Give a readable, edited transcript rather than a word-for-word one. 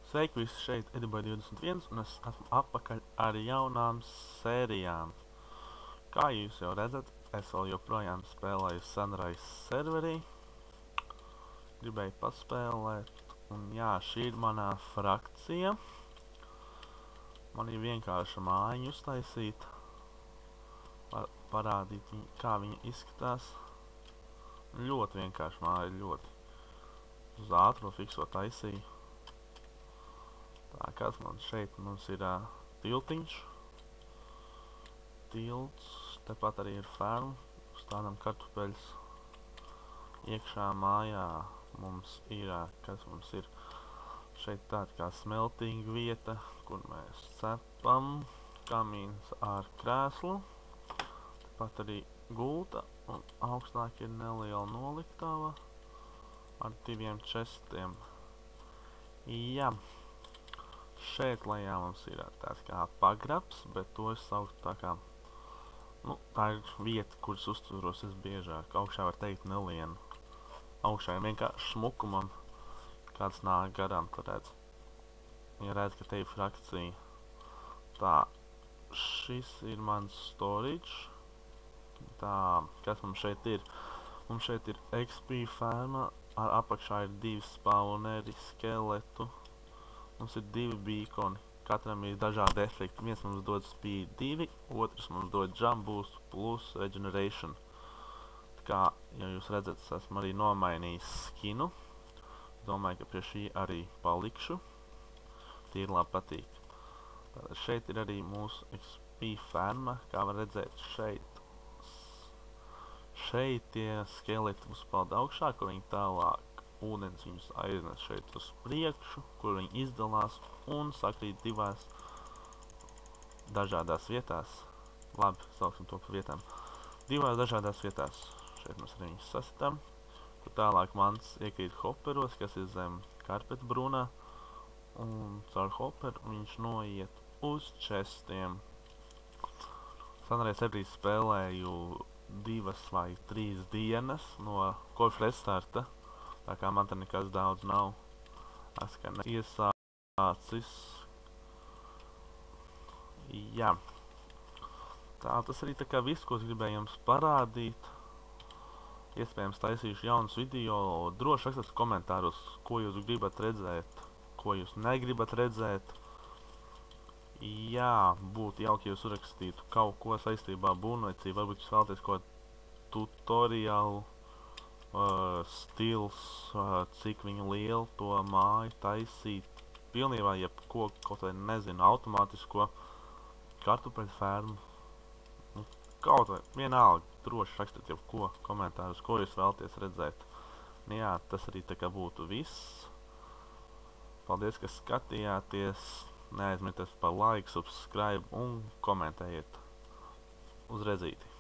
Sveiki visi, šeit Ediboy21 un es esmu atpakaļ ar jaunām sērijām. Kā jūs jau redzat, es vēl joprojām spēlēju Sunrise serverī. Gribēju paspēlēt, un jā, šī ir manā frakcija. Man ir vienkārša mājiņa uztaisīt, parādīt, kā viņa izskatās. Ļoti vienkārša māja, ļoti uz ātro fikso taisīju. Tā, kas man šeit mums ir tiltiņš. Tilts, tepat arī ir ferma, stādām kartupeļus. Iekšā mājā mums ir, kas mums ir šeit tāda kā smeltīga vieta, kur mēs cepam, kamīns ar krēslu. Tepat arī gulta, un augstāk ir neliela noliktava ar 2 čestiem. Jā. Šeit lejā mums ir tāds kā pagrabs, bet to es sauktu tā kā, tā ir vieta, kuras uzturos es biežāk. Augšā var teikt nelienu. Augšā ir vienkārši šmukumam, kāds nāk garām, tu redz. Ja redz, ka te ir frakcija. Tā, šis ir mans storage. Tā, kas mums šeit ir? Mums šeit ir XP ferma, ar apakšā ir 2 spawneri skeletu. Mums ir 2 beaconi, katram ir dažādi efekti. Viens mums dod speed 2, otrs mums dod jump boost plus regeneration. Tā kā, ja jūs redzat, es esmu arī nomainījis skinu. Domāju, ka pie šī arī palikšu. Tīri labi patīk. Tātad šeit ir arī mūsu XP ferma, kā var redzēt šeit. Šeit tie skeleti uzpeld augšā, kur viņi tālāk ūdens viņus aiznes šeit uz priekšu, kur viņi izdalās un sakrīt 2 dažādās vietās. Labi, sauksim to pa vietām. 2 dažādās vietās. Šeit mēs arī viņus sasitām, kur tālāk mans iekrīt hopperos, kas ir zem karpeta brūnā, un caur hopperu viņš noiet uz čestiem. Sunrise serverī spēlēju 2 vai 3 dienas no kopš restarta. Tā kā man te nekas daudz nav. Es kā iesācis. Jā. Tā, tas arī tā kā viss, ko es gribēju jums parādīt. Iespējams taisīšu jaunus video. Droši rakstiet komentāros, ko jūs gribat redzēt, ko jūs negribat redzēt. Jā, būtu jauki, ja jūs urakstītu kaut ko saistībā būvniecību. Varbūt jūs vēlaties kaut tutoriālu. Stils, cik viņa liela to māju taisīt, pilnībā jebko, kaut vai nezinu, automātisko kartupeļu fermu, kaut vai vienalga, droši rakstiet jebko komentārus, ko jūs vēlaties redzēt. Jā, tas arī tā kā būtu viss. Paldies, ka skatījāties, neaizmirstiet par like, subscribe un komentējiet. Uz redzīti!